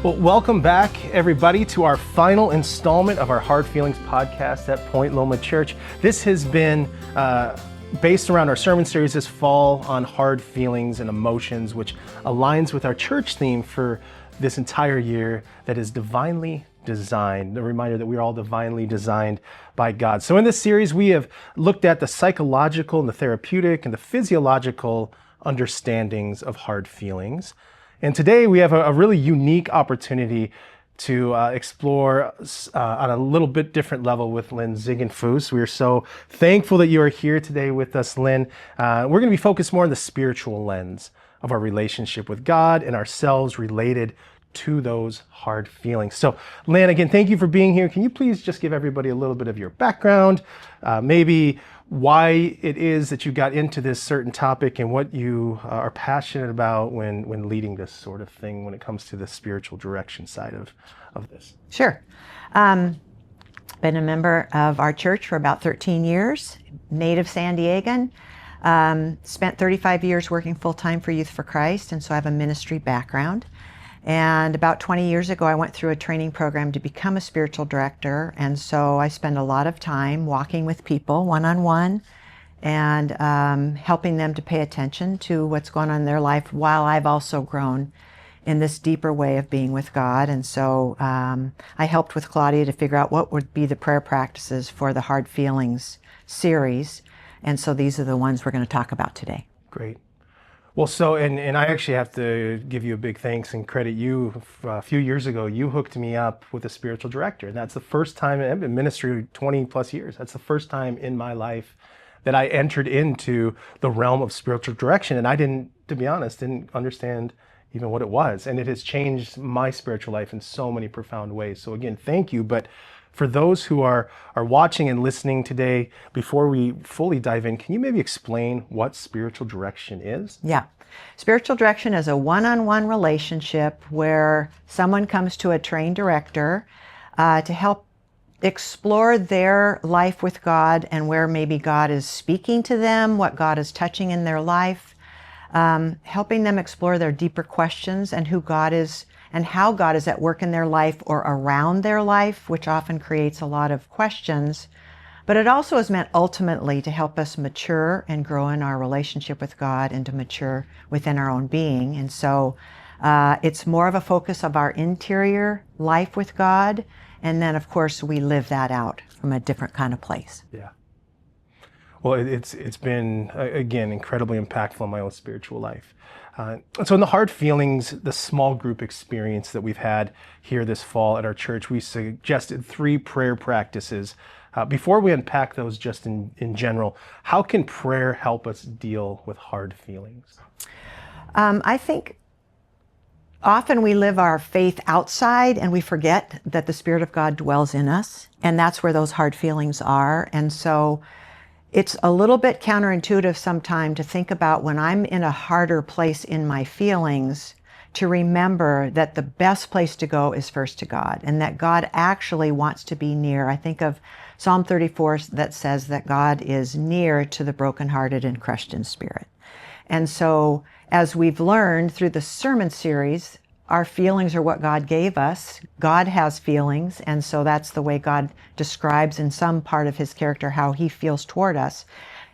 Well, welcome back, everybody, to our final installment of our Hard Feelings podcast at Point Loma Church. This has been based around our sermon series this fall on hard feelings and emotions, which aligns with our church theme for this entire year, that is divinely designed. The reminder that we're all divinely designed by God. So in this series, we have looked at the psychological and the therapeutic and the physiological understandings of hard feelings. And today we have a really unique opportunity to explore on a little bit different level with Lynn Ziegenfuss. We are so thankful that you are here today with us, Lynn. We're going to be focused more on the spiritual lens of our relationship with God and ourselves related to those hard feelings. So, Lynn, again, thank you for being here. Can you please just give everybody a little bit of your background, maybe why it is that you got into this certain topic and what you are passionate about when leading this sort of thing when it comes to the spiritual direction side of this? Sure. Been a member of our church for about 13 years, native San Diegan. Spent 35 years working full-time for Youth for Christ, and so I have a ministry background. And about 20 years ago, I went through a training program to become a spiritual director. And so I spend a lot of time walking with people one-on-one and helping them to pay attention to what's going on in their life, while I've also grown in this deeper way of being with God. And so I helped with Claudia to figure out what would be the prayer practices for the Hard Feelings series. And so these are the ones we're going to talk about today. Great. Well, so, and I actually have to give you a big thanks and credit you. A few years ago, you hooked me up with a spiritual director. And that's the first time, I've been in ministry 20 plus years. That's the first time in my life that I entered into the realm of spiritual direction. And I to be honest, didn't understand even what it was. And it has changed my spiritual life in so many profound ways. So again, thank you. But for those who are watching and listening today, before we fully dive in, can you maybe explain what spiritual direction is? Yeah. Spiritual direction is a one-on-one relationship where someone comes to a trained director to help explore their life with God and where maybe God is speaking to them, what God is touching in their life, helping them explore their deeper questions and who God is and how God is at work in their life or around their life, which often creates a lot of questions. But it also is meant ultimately to help us mature and grow in our relationship with God and to mature within our own being. And so it's more of a focus of our interior life with God. And then, of course, we live that out from a different kind of place. Yeah. Well, it's been, again, incredibly impactful in my own spiritual life. So in the Hard Feelings, the small group experience that we've had here this fall at our church, we suggested 3 prayer practices. Before we unpack those just in general, how can prayer help us deal with hard feelings? I think often we live our faith outside and we forget that the Spirit of God dwells in us, and that's where those hard feelings are. And so it's a little bit counterintuitive sometimes to think about when I'm in a harder place in my feelings, to remember that the best place to go is first to God, and that God actually wants to be near. I think of Psalm 34 that says that God is near to the brokenhearted and crushed in spirit. And so as we've learned through the sermon series, our feelings are what God gave us. God has feelings, and so that's the way God describes in some part of his character how he feels toward us.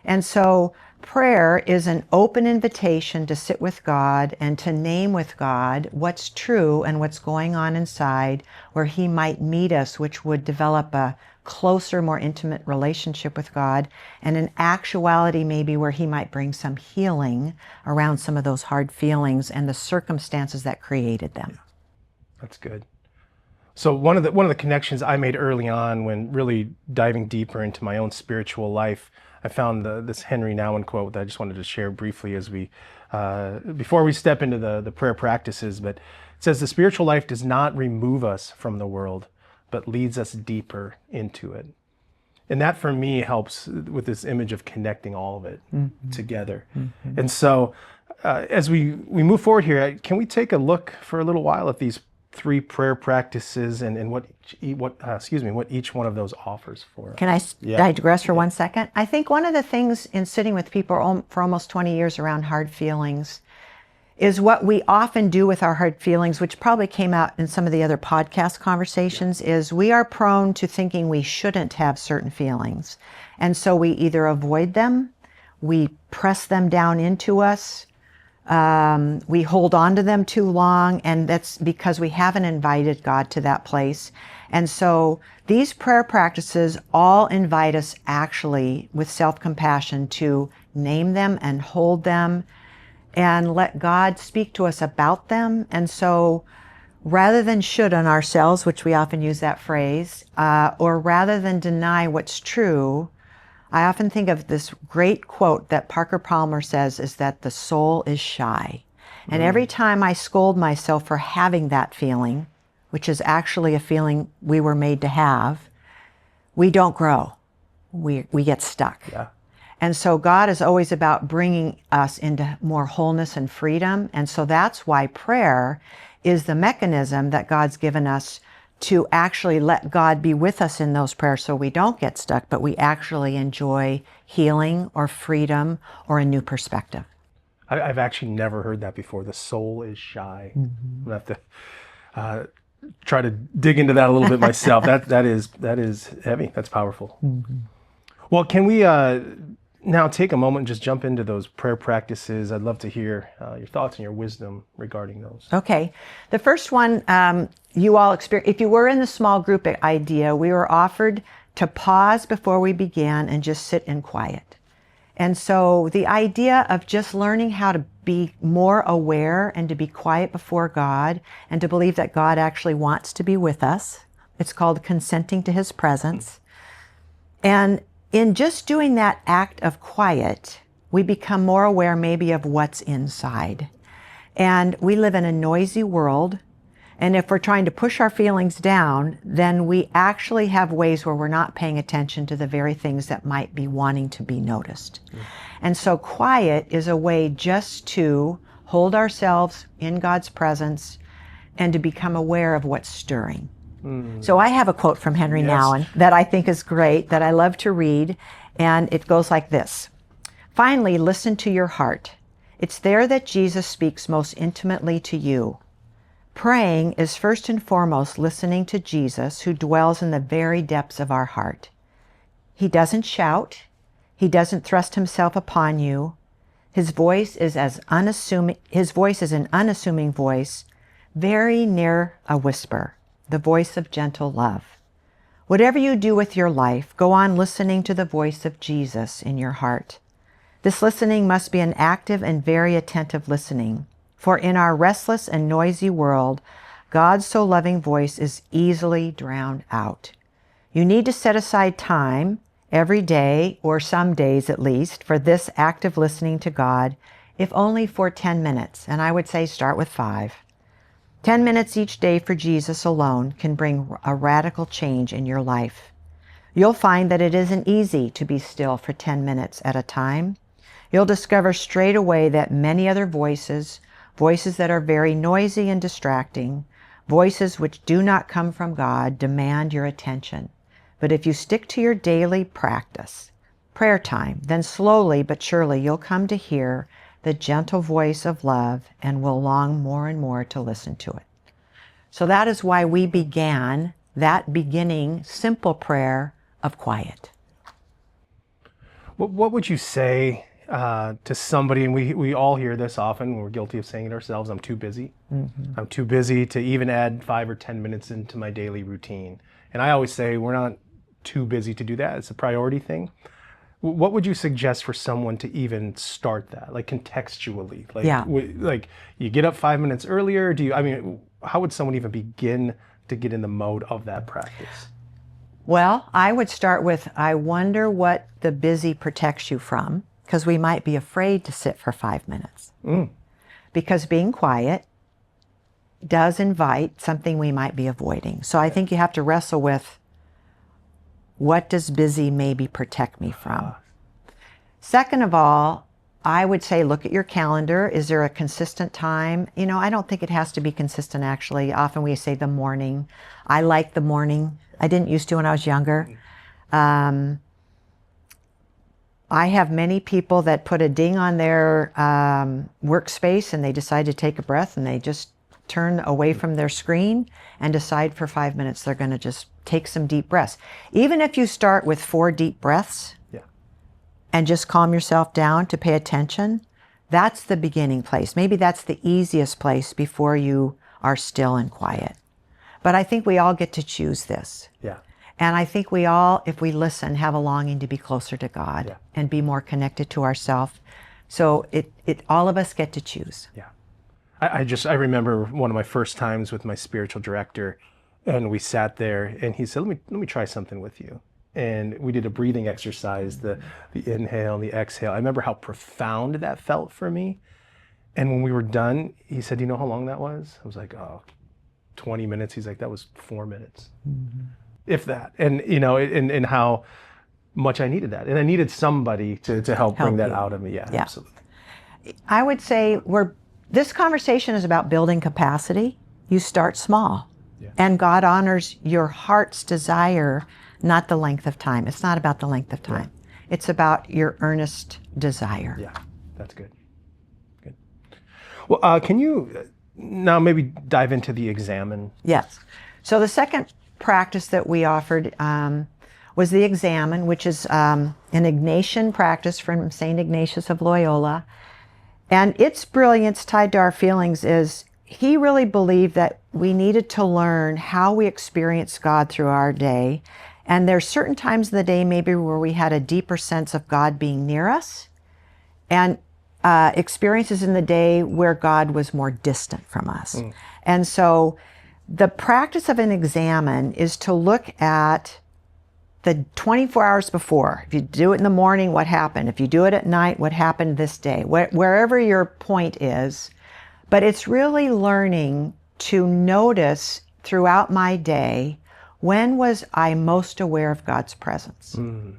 And so prayer is an open invitation to sit with God and to name with God what's true and what's going on inside, where he might meet us, which would develop a closer, more intimate relationship with God, and in actuality maybe where he might bring some healing around some of those hard feelings and the circumstances that created them. Yeah, that's good. So one of the connections I made early on when really diving deeper into my own spiritual life, I found this Henry Nouwen quote that I just wanted to share briefly as we before we step into the prayer practices. But it says, "The spiritual life does not remove us from the world, but leads us deeper into it." And that for me helps with this image of connecting all of it together. And so as we move forward here, can we take a look for a little while at these 3 prayer practices and what each one of those offers for us? Can I digress for 1 second? I think one of the things in sitting with people for almost 20 years around hard feelings is what we often do with our hard feelings, which probably came out in some of the other podcast conversations, is we are prone to thinking we shouldn't have certain feelings. And so we either avoid them, we press them down into us, we hold on to them too long, and that's because we haven't invited God to that place. And so these prayer practices all invite us actually with self-compassion to name them and hold them and let God speak to us about them. And so rather than should on ourselves, which we often use that phrase, or rather than deny what's true, I often think of this great quote that Parker Palmer says is that the soul is shy. And every time I scold myself for having that feeling, which is actually a feeling we were made to have, we don't grow. We get stuck. Yeah. And so God is always about bringing us into more wholeness and freedom. And so that's why prayer is the mechanism that God's given us to actually let God be with us in those prayers so we don't get stuck, but we actually enjoy healing or freedom or a new perspective. I've actually never heard that before. The soul is shy. I'm going to have to try to dig into that a little bit myself. That is heavy. That's powerful. Well, can we now take a moment and just jump into those prayer practices? I'd love to hear your thoughts and your wisdom regarding those. Okay. The first one, you all experience, if you were in the small group idea, we were offered to pause before we began and just sit in quiet. And so the idea of just learning how to be more aware and to be quiet before God and to believe that God actually wants to be with us. It's called consenting to his presence. And in just doing that act of quiet, we become more aware maybe of what's inside. And we live in a noisy world. And if we're trying to push our feelings down, then we actually have ways where we're not paying attention to the very things that might be wanting to be noticed. And so quiet is a way just to hold ourselves in God's presence and to become aware of what's stirring. So I have a quote from Henry Nouwen that I think is great, that I love to read, and it goes like this. Finally, listen to your heart. It's there that Jesus speaks most intimately to you. Praying is first and foremost listening to Jesus, who dwells in the very depths of our heart. He doesn't shout. He doesn't thrust himself upon you. His voice is an unassuming voice, very near a whisper, the voice of gentle love. Whatever you do with your life, go on listening to the voice of Jesus in your heart. This listening must be an active and very attentive listening, for in our restless and noisy world, God's so loving voice is easily drowned out. You need to set aside time every day, or some days at least, for this active listening to God, if only for 10 minutes, and I would say start with 5. 10 minutes each day for Jesus alone can bring a radical change in your life. You'll find that it isn't easy to be still for 10 minutes at a time. You'll discover straight away that many other voices that are very noisy and distracting, voices which do not come from God, demand your attention. But if you stick to your daily practice, prayer time, then slowly but surely you'll come to hear the gentle voice of love and will long more and more to listen to it. So that is why we began that beginning simple prayer of quiet. What would you say to somebody, and we all hear this often, we're guilty of saying it ourselves, I'm too busy. I'm too busy to even add 5 or 10 minutes into my daily routine. And I always say we're not too busy to do that. It's a priority thing. What would you suggest for someone to even start that, like contextually? Like you get up 5 minutes earlier? How would someone even begin to get in the mode of that practice? Well, I would start with, I wonder what the busy protects you from, because we might be afraid to sit for 5 minutes. Because being quiet does invite something we might be avoiding. So I think you have to wrestle with, what does busy maybe protect me from? Second of all, I would say look at your calendar. Is there a consistent time? I don't think it has to be consistent, actually. Often we say the morning. I like the morning. I didn't used to when I was younger. I have many people that put a ding on their workspace and they decide to take a breath and they just turn away from their screen and decide for 5 minutes they're going to just take some deep breaths. Even if you start with 4 deep breaths and just calm yourself down to pay attention, that's the beginning place. Maybe that's the easiest place before you are still and quiet. But I think we all get to choose this. Yeah. And I think we all, if we listen, have a longing to be closer to God and be more connected to ourselves. So all of us get to choose. Yeah. I remember one of my first times with my spiritual director, and we sat there and he said, let me try something with you. And we did a breathing exercise, the inhale and the exhale. I remember how profound that felt for me. And when we were done, he said, you know how long that was? I was like, 20 minutes. He's like, that was 4 minutes. Mm-hmm. If that. And, and how much I needed that. And I needed somebody to help bring that out of me. Yeah, absolutely. I would say this conversation is about building capacity. You start small. Yeah. And God honors your heart's desire, not the length of time. It's not about the length of time. Yeah. It's about your earnest desire. Yeah, that's good. Good. Well, can you now maybe dive into the Examen? Yes. So the second practice that we offered was the Examen, which is an Ignatian practice from St. Ignatius of Loyola. And its brilliance tied to our feelings is he really believed that we needed to learn how we experience God through our day. And there's certain times in the day maybe where we had a deeper sense of God being near us, and experiences in the day where God was more distant from us. Mm. And so the practice of an Examen is to look at the 24 hours before. If you do it in the morning, what happened? If you do it at night, what happened this day? Wherever your point is. But it's really learning to notice throughout my day, when was I most aware of God's presence? Mm.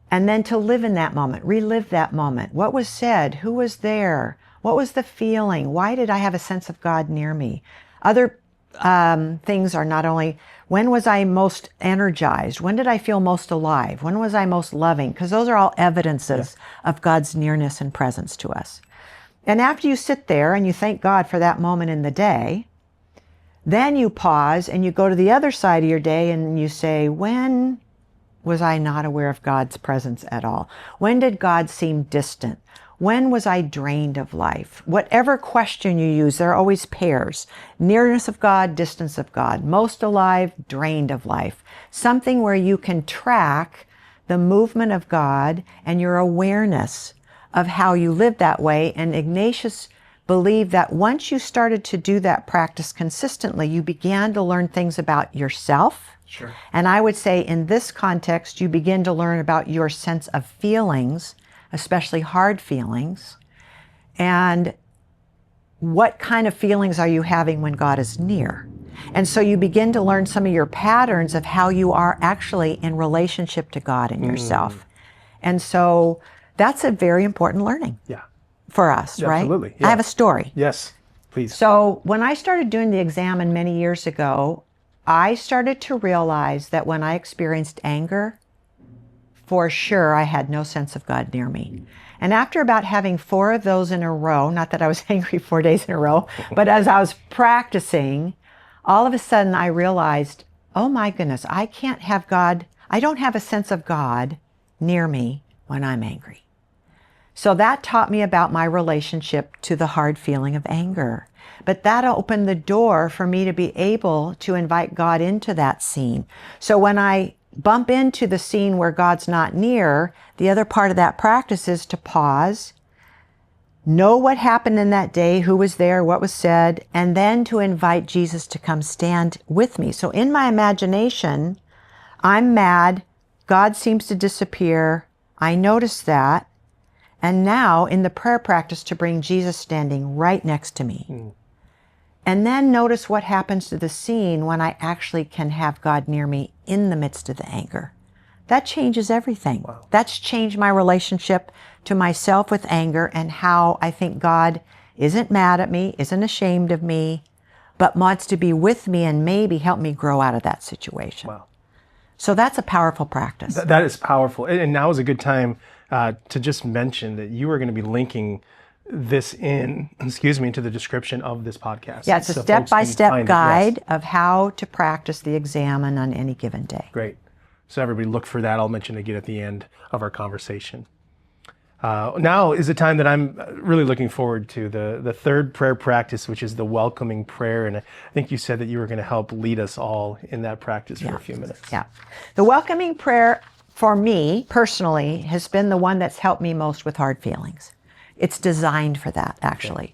And then to live in that moment, relive that moment. What was said? Who was there? What was the feeling? Why did I have a sense of God near me? Other things are not only, when was I most energized? When did I feel most alive? When was I most loving? Because those are all evidences of God's nearness and presence to us. And after you sit there and you thank God for that moment in the day, then you pause and you go to the other side of your day and you say, when was I not aware of God's presence at all? When did God seem distant? When was I drained of life? Whatever question you use, there are always pairs. Nearness of God, distance of God. Most alive, drained of life. Something where you can track the movement of God and your awareness of how you live that way. And Ignatius believed that once you started to do that practice consistently, you began to learn things about yourself. Sure. And I would say in this context, you begin to learn about your sense of feelings, especially hard feelings, and what kind of feelings are you having when God is near? And so you begin to learn some of your patterns of how you are actually in relationship to God and yourself. And so that's a very important learning for us, right? Absolutely. Yeah. I have a story. Yes, please. So when I started doing the Examen many years ago, I started to realize that when I experienced anger, for sure, I had no sense of God near me. And after about having 4 of those in a row, not that I was angry 4 days in a row, but as I was practicing, all of a sudden I realized, oh my goodness, I can't have God, I don't have a sense of God near me when I'm angry. So that taught me about my relationship to the hard feeling of anger. But that opened the door for me to be able to invite God into that scene. So when I bump into the scene where God's not near, the other part of that practice is to pause, know what happened in that day, who was there, what was said, and then to invite Jesus to come stand with me. So in my imagination, I'm mad, God seems to disappear, I notice that, and now in the prayer practice to bring Jesus standing right next to me. Mm. And then notice what happens to the scene when I actually can have God near me in the midst of the anger. That changes everything. Wow. That's changed my relationship to myself with anger and how I think God isn't mad at me, isn't ashamed of me, but wants to be with me and maybe help me grow out of that situation. Wow. So that's a powerful practice. That is powerful. And now is a good time to just mention that you are going to be linking this into the description of this podcast. Yeah, it's a so folks can step-by-step find it. guide Yes. of how to practice the examen on any given day. Great. So everybody look for that. I'll mention it again at the end of our conversation. Now is the time that I'm really looking forward to, the third prayer practice, which is the welcoming prayer. And I think you said that you were going to help lead us all in that practice for a few minutes. Yeah. The welcoming prayer for me personally has been the one that's helped me most with hard feelings. It's designed for that, actually.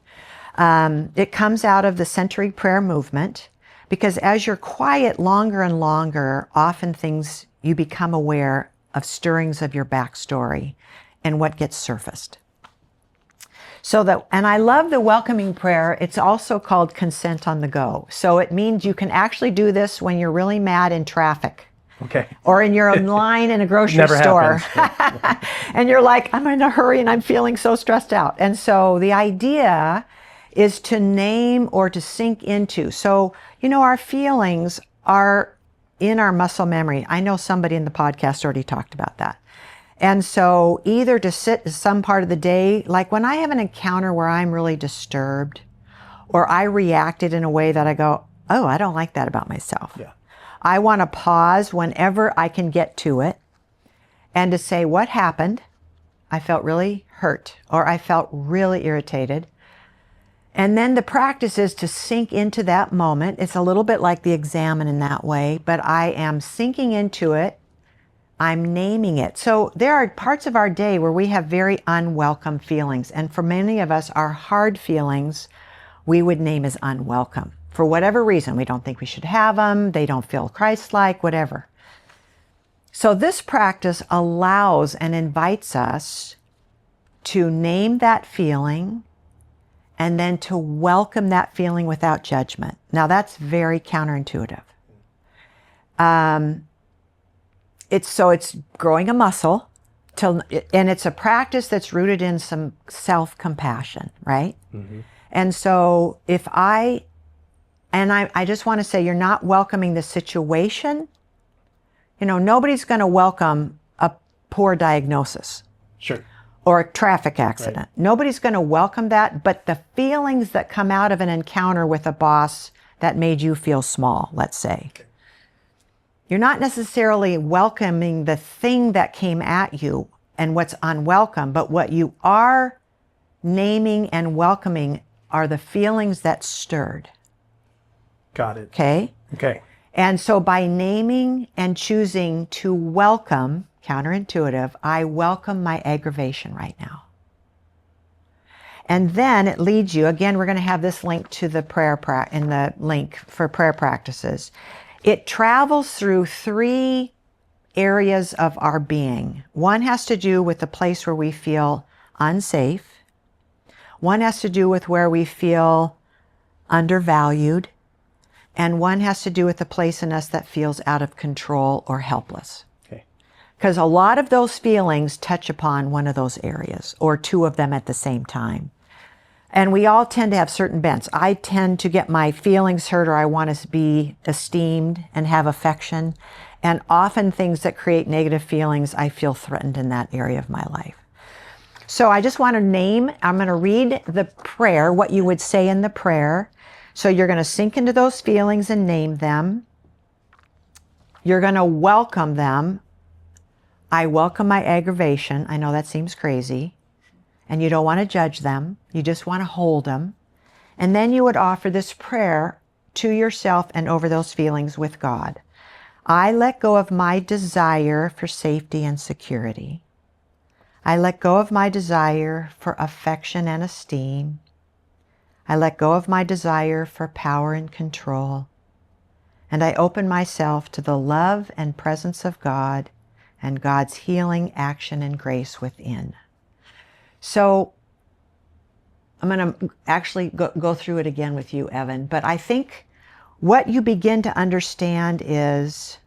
Okay. It comes out of the centering prayer movement, because as you're quiet longer and longer, often you become aware of stirrings of your backstory and what gets surfaced. And I love the welcoming prayer. It's also called consent on the go. So it means you can actually do this when you're really mad in traffic. Okay. Or in your line in a grocery Never store. happens. And you're like, I'm in a hurry and I'm feeling so stressed out. And so the idea is to name or to sink into. So, our feelings are in our muscle memory. I know somebody in the podcast already talked about that. And so either to sit some part of the day, like when I have an encounter where I'm really disturbed, or I reacted in a way that I go, oh, I don't like that about myself. Yeah. I want to pause whenever I can get to it and to say, what happened? I felt really hurt, or I felt really irritated. And then the practice is to sink into that moment. It's a little bit like the examen in that way, but I am sinking into it. I'm naming it. So there are parts of our day where we have very unwelcome feelings. And for many of us, our hard feelings we would name as unwelcome. For whatever reason, we don't think we should have them. They don't feel Christ-like, whatever. So this practice allows and invites us to name that feeling and then to welcome that feeling without judgment. Now that's very counterintuitive. It's growing a muscle, and it's a practice that's rooted in some self-compassion, right? Mm-hmm. And so I just want to say, you're not welcoming the situation. Nobody's going to welcome a poor diagnosis. Sure. Or a traffic accident. Right. Nobody's going to welcome that, but the feelings that come out of an encounter with a boss that made you feel small, let's say. Okay. You're not necessarily welcoming the thing that came at you and what's unwelcome, but what you are naming and welcoming are the feelings that stirred. Got it. Okay? Okay. And so by naming and choosing to welcome, counterintuitive, I welcome my aggravation right now. And then it leads you, again, we're going to have this link to the prayer in the link for prayer practices. It travels through 3 areas of our being. One has to do with the place where we feel unsafe. One has to do with where we feel undervalued. And one has to do with the place in us that feels out of control or helpless. Okay. Because a lot of those feelings touch upon one of those areas, or 2 of them at the same time. And we all tend to have certain bents. I tend to get my feelings hurt, or I want to be esteemed and have affection. And often things that create negative feelings, I feel threatened in that area of my life. So I just want to name, I'm going to read the prayer, what you would say in the prayer. So you're going to sink into those feelings and name them. You're going to welcome them. I welcome my aggravation. I know that seems crazy. And you don't want to judge them. You just want to hold them. And then you would offer this prayer to yourself and over those feelings with God. I let go of my desire for safety and security. I let go of my desire for affection and esteem. I let go of my desire for power and control. And I open myself to the love and presence of God and God's healing action and grace within. So I'm going to actually go through it again with you, Evan. But I think what you begin to understand is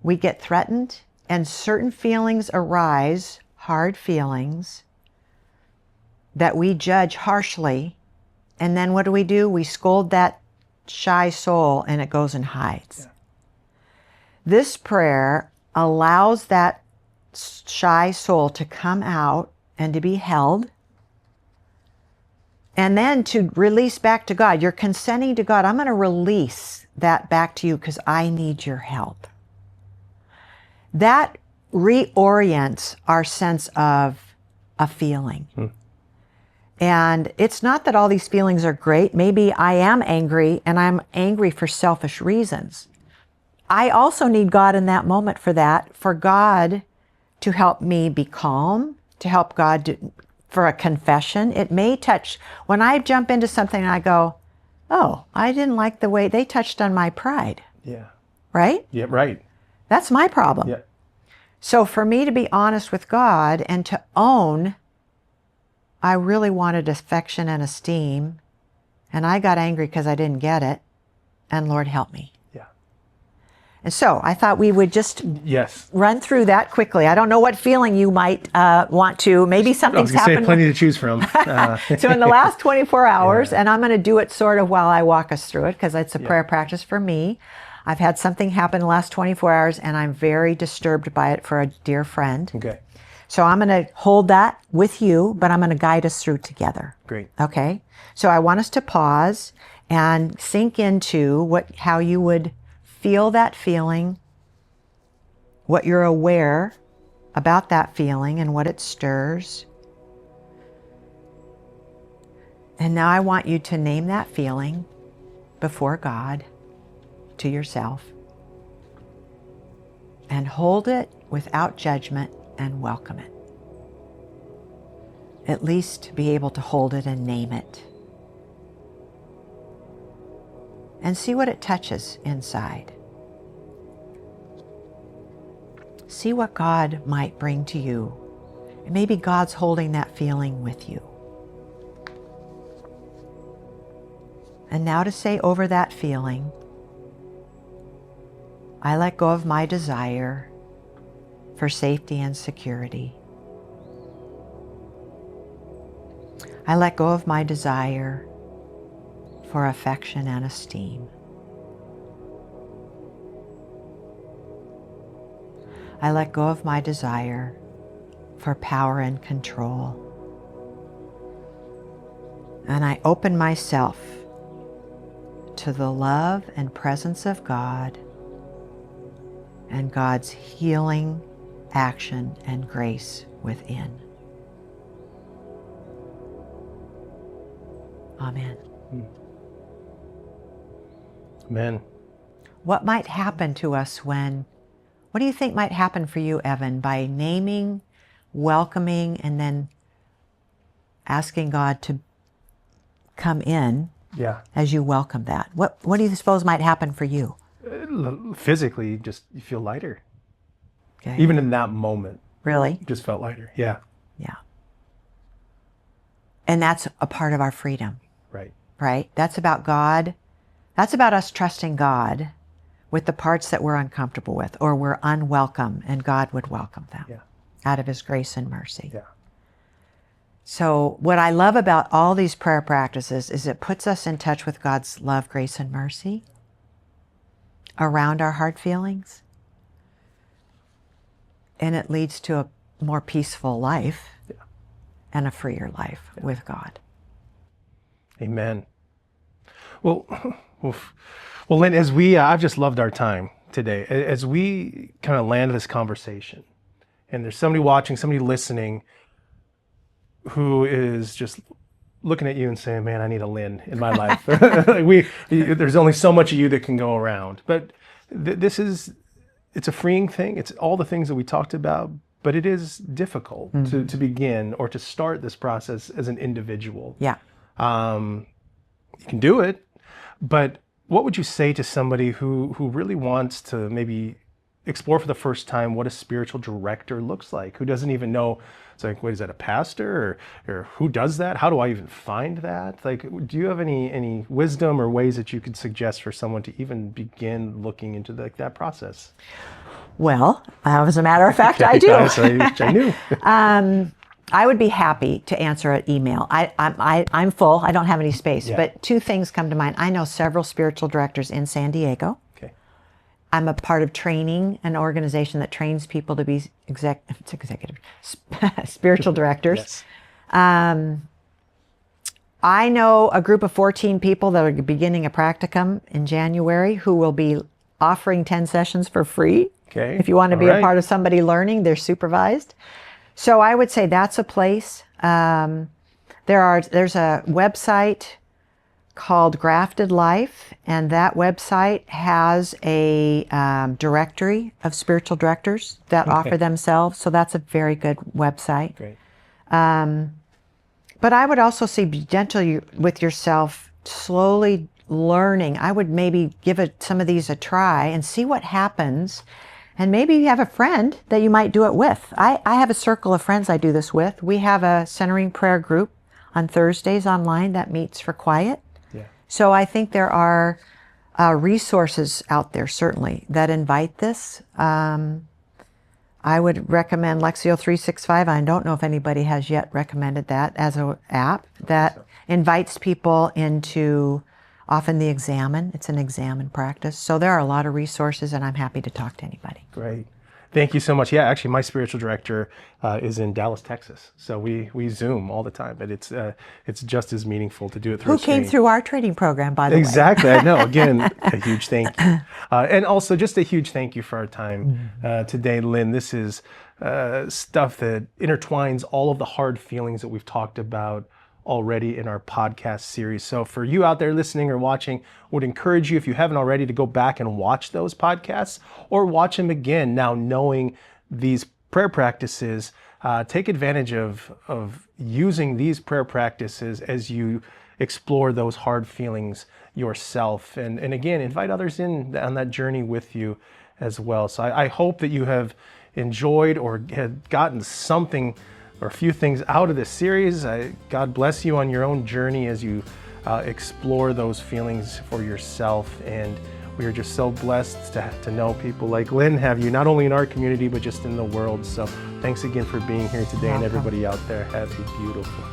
we get threatened and certain feelings arise, hard feelings, that we judge harshly. And then what do? We scold that shy soul and it goes and hides. Yeah. This prayer allows that shy soul to come out and to be held. And then to release back to God. You're consenting to God. I'm going to release that back to you because I need your help. That reorients our sense of a feeling. And it's not that all these feelings are great. Maybe I am angry and I'm angry for selfish reasons. I also need God in that moment for that, for God to help me be calm, to help God for a confession. It may touch, when I jump into something and I go, oh, I didn't like the way they touched on my pride. Yeah. Right? Yeah, right. That's my problem. Yeah. So for me to be honest with God and to own, I really wanted affection and esteem, and I got angry because I didn't get it, and Lord help me. Yeah. And so I thought we would just Yes. run through that quickly. I don't know what feeling you might want to, maybe something's happened. Plenty to choose from. So in the last 24 hours, and I'm going to do it sort of while I walk us through it because it's a prayer practice for me. I've had something happen in the last 24 hours and I'm very disturbed by it for a dear friend. Okay. So I'm going to hold that with you, but I'm going to guide us through together. Great. Okay? So I want us to pause and sink into how you would feel that feeling, what you're aware about that feeling and what it stirs. And now I want you to name that feeling before God to yourself and hold it without judgment and welcome it. At least be able to hold it and name it. And see what it touches inside. See what God might bring to you. And maybe God's holding that feeling with you. And now to say over that feeling, I let go of my desire for safety and security. I let go of my desire for affection and esteem. I let go of my desire for power and control. And I open myself to the love and presence of God and God's healing action and grace within. Amen. Amen. What might happen to us what do you think might happen for you, Evan, by naming, welcoming, and then asking God to come in as you welcome that? What do you suppose might happen for you? Physically, you feel lighter. Okay. Even in that moment. Really? Just felt lighter. Yeah. Yeah. And that's a part of our freedom. Right. Right? That's about God. That's about us trusting God with the parts that we're uncomfortable with or we're unwelcome, and God would welcome them out of His grace and mercy. Yeah. So what I love about all these prayer practices is it puts us in touch with God's love, grace, and mercy around our hard feelings. And it leads to a more peaceful life and a freer life with God. Amen. Well, Lynn, as I've just loved our time today. As we kind of land this conversation, and there's somebody watching, somebody listening, who is just looking at you and saying, man, I need a Lynn in my life. There's only so much of you that can go around. But it's a freeing thing. It's all the things that we talked about, but it is difficult to begin or to start this process as an individual. Yeah. You can do it, but what would you say to somebody who really wants to maybe explore for the first time what a spiritual director looks like, who doesn't even know? It's like, wait, is that a pastor or who does that? How do I even find that? Like, do you have any wisdom or ways that you could suggest for someone to even begin looking into that process? Well, as a matter of fact, I do. I knew. I would be happy to answer an email. I'm full. I don't have any space. But two things come to mind. I know several spiritual directors in San Diego. Okay. I'm a part of training, an organization that trains people to be spiritual directors. Yes. I know a group of 14 people that are beginning a practicum in January who will be offering 10 sessions for free. Okay. If you want to All be right. a part of somebody learning, they're supervised. So I would say that's a place. There's a website called Grafted Life, and that website has a directory of spiritual directors that offer themselves. So that's a very good website. Great. But I would also say be gentle with yourself, slowly learning. I would maybe give some of these a try and see what happens. And maybe you have a friend that you might do it with. I have a circle of friends I do this with. We have a centering prayer group on Thursdays online that meets for quiet. Yeah. So I think there are resources out there, certainly, that invite this. I would recommend Lexio 365. I don't know if anybody has yet recommended that as an app that invites people into often the Examen. It's an Examen practice. So there are a lot of resources, and I'm happy to talk to anybody. Great. Thank you so much. Yeah, actually, my spiritual director is in Dallas, Texas. So we Zoom all the time, but it's just as meaningful to do it through Who a screen. came through our training program, by the way? Exactly. I know. Again, a huge thank you. And also just a huge thank you for our time today, Lynn. This is stuff that intertwines all of the hard feelings that we've talked about already in our podcast series. So for you out there listening or watching, would encourage you, if you haven't already, to go back and watch those podcasts or watch them again. Now, knowing these prayer practices, take advantage of using these prayer practices as you explore those hard feelings yourself. And again, invite others in on that journey with you as well. So I hope that you have enjoyed or had gotten something or a few things out of this series. God bless you on your own journey as you explore those feelings for yourself. And we are just so blessed to know people like Lynn, have you not only in our community, but just in the world. So thanks again for being here today. And everybody out there, have a beautiful